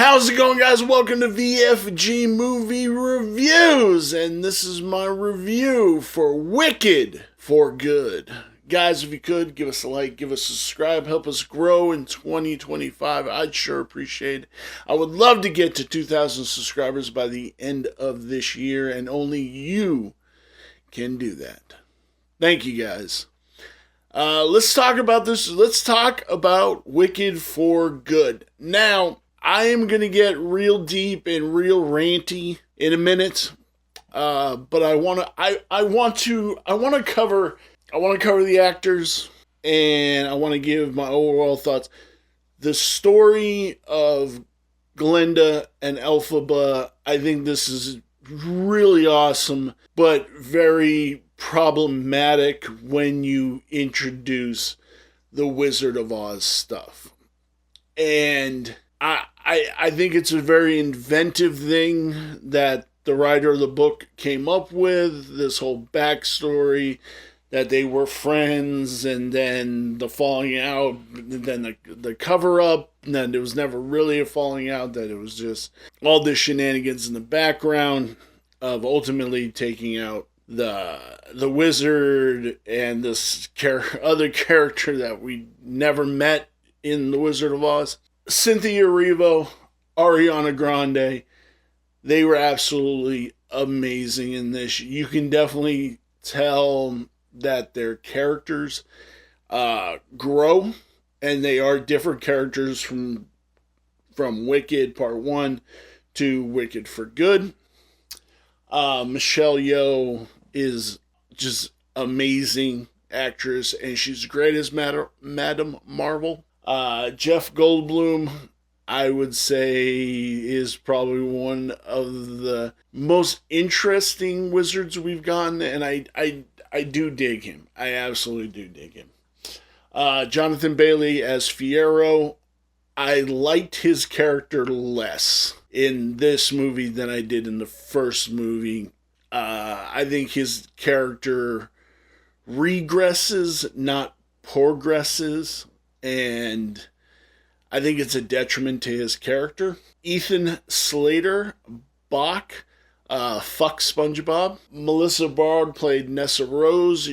How's it going, guys? Welcome to VFG Movie Reviews, and this is my review for Wicked for Good. Guys, if you could, give us a like, give us a subscribe, help us grow in 2025. I'd sure appreciate it. I would love to get to 2,000 subscribers by the end of this year, and only you can do that. Thank you, guys. Let's talk about this. Let's talk about Wicked for Good. Now, I am going to get real deep and real ranty in a minute, but I want to cover the actors, and I want to give my overall thoughts. The story of Glenda and Elphaba, I think this is really awesome, but very problematic when you introduce the Wizard of Oz stuff. And I think it's a very inventive thing that the writer of the book came up with, this whole backstory that they were friends and then the falling out, and then the cover-up, and then there was never really a falling out, that it was just all this shenanigans in the background of ultimately taking out the wizard and this other character that we never met in The Wizard of Oz. Cynthia Erivo, Ariana Grande, they were absolutely amazing in this. You can definitely tell that their characters grow, and they are different characters from Wicked Part 1 to Wicked for Good. Michelle Yeoh is just amazing actress, and she's great as Madame Marvel. Jeff Goldblum, I would say, is probably one of the most interesting wizards we've gotten, and I do dig him. I absolutely do dig him. Jonathan Bailey as Fiyero, I liked his character less in this movie than I did in the first movie. I think his character regresses, not progresses, and I think it's a detriment to his character. Ethan Slater, Bach, fuck SpongeBob. Melissa Bard played Nessa Rose.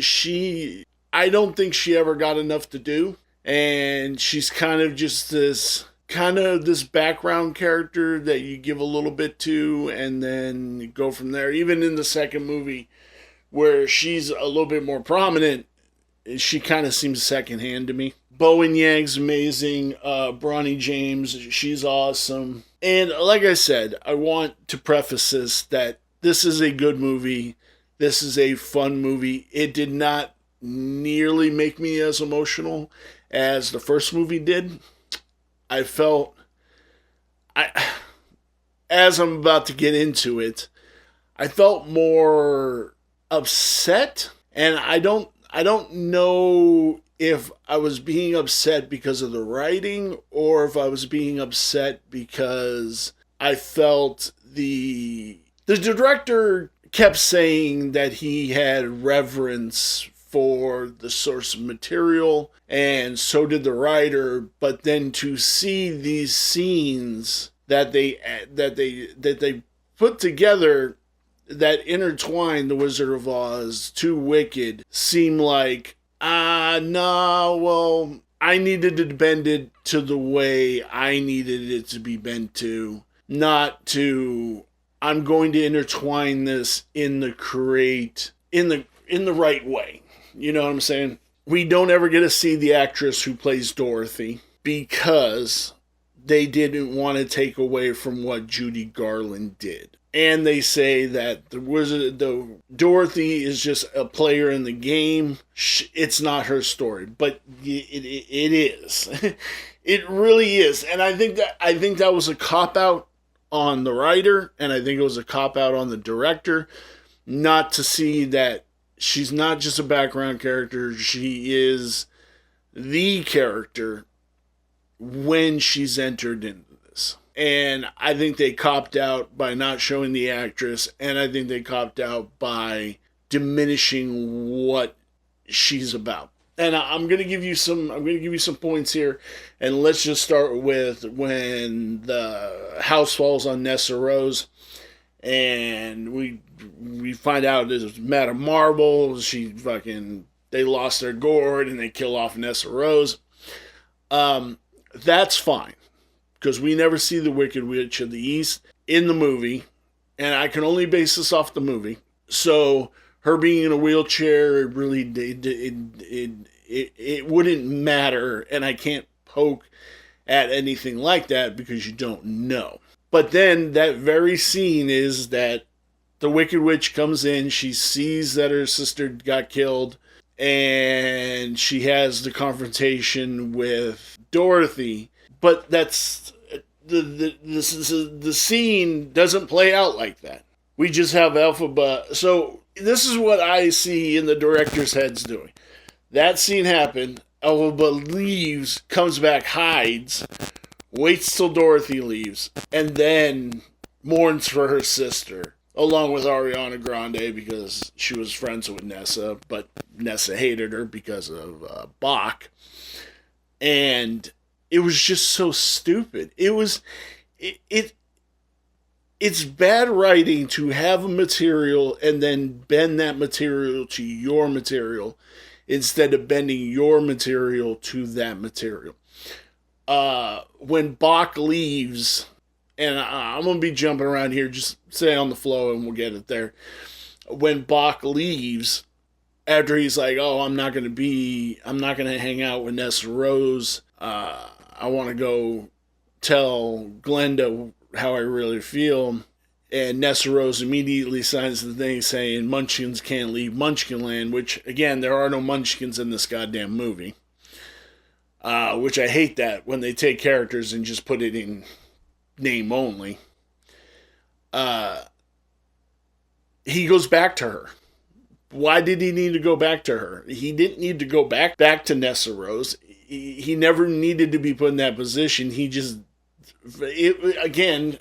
I don't think she ever got enough to do, and she's kind of just this background character that you give a little bit to and then go from there. Even in the second movie, where she's a little bit more prominent, she kind of seems secondhand to me. Bowen Yang's amazing. Bronny James, she's awesome. And like I said, I want to preface this that this is a good movie. This is a fun movie. It did not nearly make me as emotional as the first movie did. I felt, as I'm about to get into it, I felt more upset, and I don't know if I was being upset because of the writing or if I was being upset because I felt the director kept saying that he had reverence for the source material, and so did the writer, but then to see these scenes that they put together that intertwine The Wizard of Oz to Wicked seemed like, well, I needed to bend it to the way I needed it to be bent to, not to, I'm going to intertwine this in the right way. You know what I'm saying? We don't ever get to see the actress who plays Dorothy because they didn't want to take away from what Judy Garland did. And they say that the Dorothy is just a player in the game. It's not her story, but it is. It really is. And I think that was a cop-out on the writer, and I think it was a cop-out on the director, not to see that she's not just a background character. She is the character when she's entered into this. And I think they copped out by not showing the actress, and I think they copped out by diminishing what she's about. And I'm gonna give you some. I'm gonna give you some points here, and let's just start with when the house falls on Nessa Rose, and we find out it's Madame Marble. She fucking they lost their gourd and they kill off Nessa Rose. That's fine because we never see the Wicked Witch of the East in the movie, and I can only base this off the movie. So her being in a wheelchair, it really it wouldn't matter, and I can't poke at anything like that because you don't know. But then that very scene is that the Wicked Witch comes in, she sees that her sister got killed, and she has the confrontation with Dorothy. But that's the scene doesn't play out like that. We just have Elphaba. So this is what I see in the director's heads doing. That scene happened. Elphaba leaves, comes back, hides, waits till Dorothy leaves, and then mourns for her sister, along with Ariana Grande because she was friends with Nessa, but Nessa hated her because of Bach. And it was just so stupid. It's bad writing to have a material and then bend that material to your material instead of bending your material to that material. When Bach leaves, and I'm going to be jumping around here, just stay on the flow and we'll get it there. When Bach leaves, after he's like, oh, I'm not going to hang out with Nessa Rose. I want to go tell Glenda how I really feel. And Nessa Rose immediately signs the thing saying Munchkins can't leave Munchkinland, which, again, there are no Munchkins in this goddamn movie. Which I hate that when they take characters and just put it in name only. He goes back to her. Why did he need to go back to her? He didn't need to go back to Nessa Rose. He never needed to be put in that position. He just, again,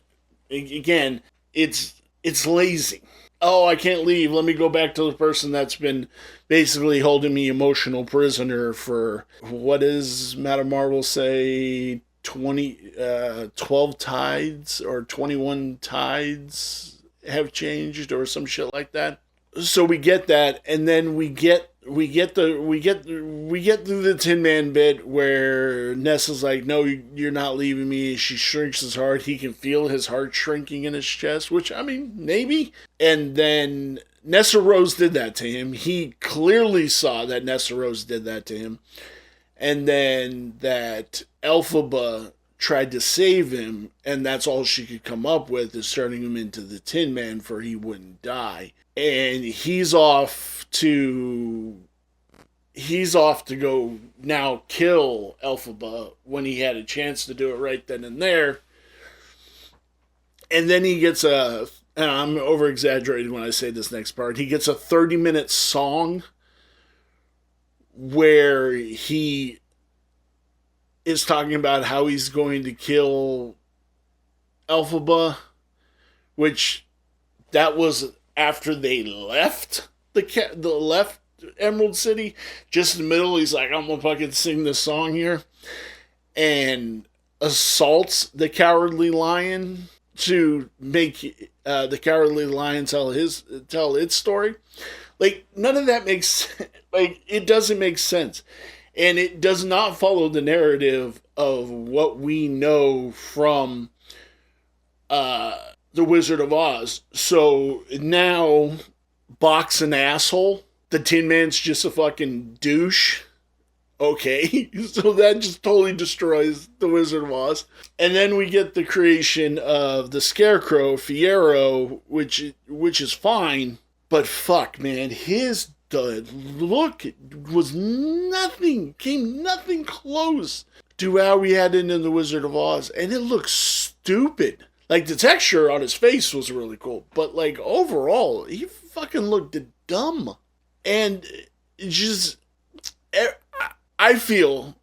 it's lazy. Oh, I can't leave. Let me go back to the person that's been basically holding me emotional prisoner for, what does Madame Marvel say, 12 tides or 21 tides have changed or some shit like that. So we get that, and then we get through the Tin Man bit where Nessa's like, no, you're not leaving me. She shrinks his heart. He can feel his heart shrinking in his chest, which, I mean, maybe. And then Nessa Rose did that to him. He clearly saw that Nessa Rose did that to him. And then that Elphaba tried to save him, and that's all she could come up with is turning him into the Tin Man for he wouldn't die. And he's off to go now kill Elphaba when he had a chance to do it right then and there. And then he gets and I'm over exaggerating when I say this next part, he gets a 30-minute song where he is talking about how he's going to kill Elphaba, which that was after they left left Emerald City. Just in the middle, he's like, I'm gonna fucking sing this song here, and assaults the Cowardly Lion to make the Cowardly Lion tell its story. Like, none of that makes like, it doesn't make sense, and it does not follow the narrative of what we know from The Wizard of Oz. So now Bach's an asshole. The Tin Man's just a fucking douche. Okay, so that just totally destroys The Wizard of Oz. And then we get the creation of the Scarecrow, Fiyero, which is fine. But fuck, man, the look came nothing close to how we had it in The Wizard of Oz. And it looks stupid. Like, the texture on his face was really cool, but, like, overall, he fucking looked dumb. And just, I feel,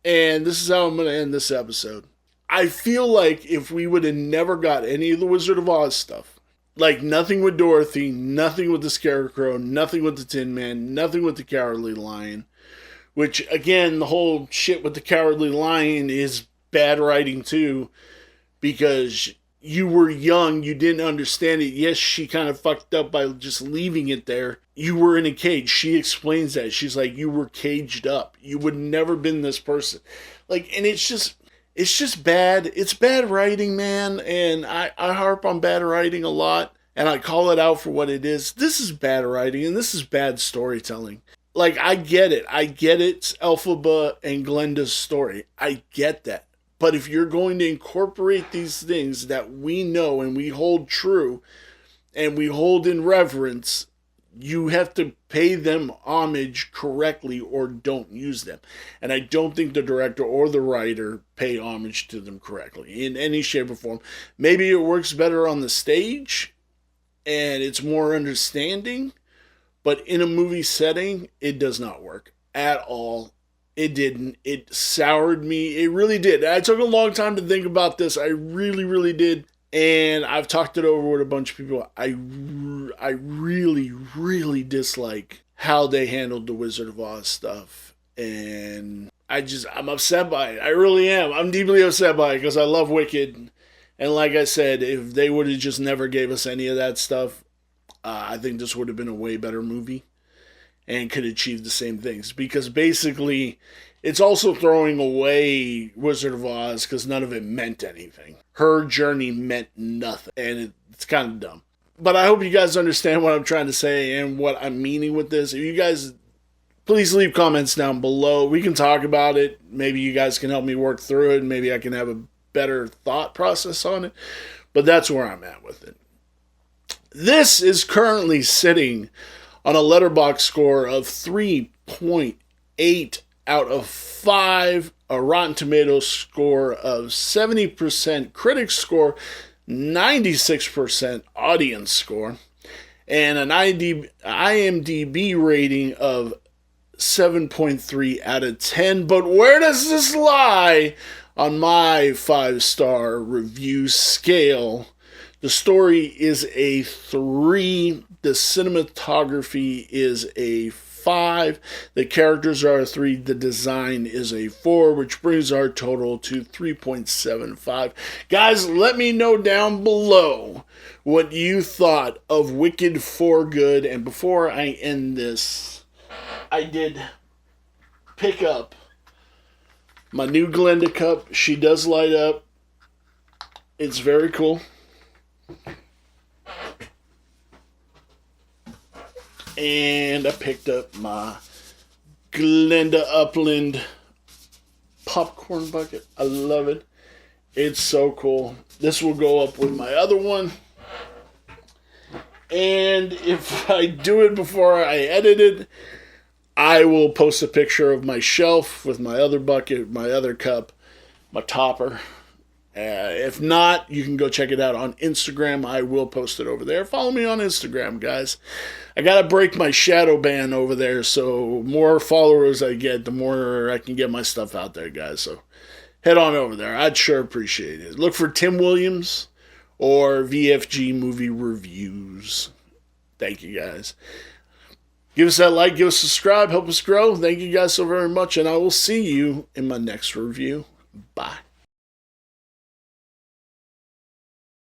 and this is how I'm going to end this episode, I feel like if we would have never got any of the Wizard of Oz stuff, like nothing with Dorothy, nothing with the Scarecrow, nothing with the Tin Man, nothing with the Cowardly Lion, which, again, the whole shit with the Cowardly Lion is bad writing too, because you were young, you didn't understand it. Yes, she kind of fucked up by just leaving it there. You were in a cage. She explains that. She's like, you were caged up. You would never been this person. Like, and it's just bad. It's bad writing, man. And I harp on bad writing a lot. And I call it out for what it is. This is bad writing, and this is bad storytelling. Like, I get it. I get it's Elphaba and Glenda's story. I get that. But if you're going to incorporate these things that we know and we hold true and we hold in reverence, you have to pay them homage correctly or don't use them. And I don't think the director or the writer pay homage to them correctly in any shape or form. Maybe it works better on the stage and it's more understanding, but in a movie setting, it does not work at all. It didn't. It soured me. It really did. I took a long time to think about this. I really, really did. And I've talked it over with a bunch of people. I really, really dislike how they handled the Wizard of Oz stuff. And I'm upset by it. I really am. I'm deeply upset by it because I love Wicked. And like I said, if they would have just never gave us any of that stuff, I think this would have been a way better movie and could achieve the same things. Because basically, it's also throwing away Wizard of Oz because none of it meant anything. Her journey meant nothing. And it's kind of dumb. But I hope you guys understand what I'm trying to say and what I'm meaning with this. If you guys, please leave comments down below. We can talk about it. Maybe you guys can help me work through it. Maybe I can have a better thought process on it. But that's where I'm at with it. This is currently sitting on a Letterboxd score of 3.8 out of 5, a Rotten Tomatoes score of 70%, critics score 96%, audience score, and an IMDb rating of 7.3 out of 10. But where does this lie on my 5-star review scale? The story is a 3. The cinematography is a 5. The characters are a 3. The design is a 4, which brings our total to 3.75. Guys, let me know down below what you thought of Wicked for Good. And before I end this, I did pick up my new Glenda cup. She does light up. It's very cool. And I picked up my Glenda Upland popcorn bucket. I love it. It's so cool. This will go up with my other one. And if I do it before I edit it, I will post a picture of my shelf with my other bucket, my other cup, my topper. If not, you can go check it out on Instagram. I will post it over there. Follow me on Instagram, guys. I got to break my shadow ban over there, so more followers I get, the more I can get my stuff out there, guys. So head on over there. I'd sure appreciate it. Look for Tim Williams or VFG Movie Reviews. Thank you, guys. Give us that like, give us a subscribe, help us grow. Thank you guys so very much, and I will see you in my next review. Bye.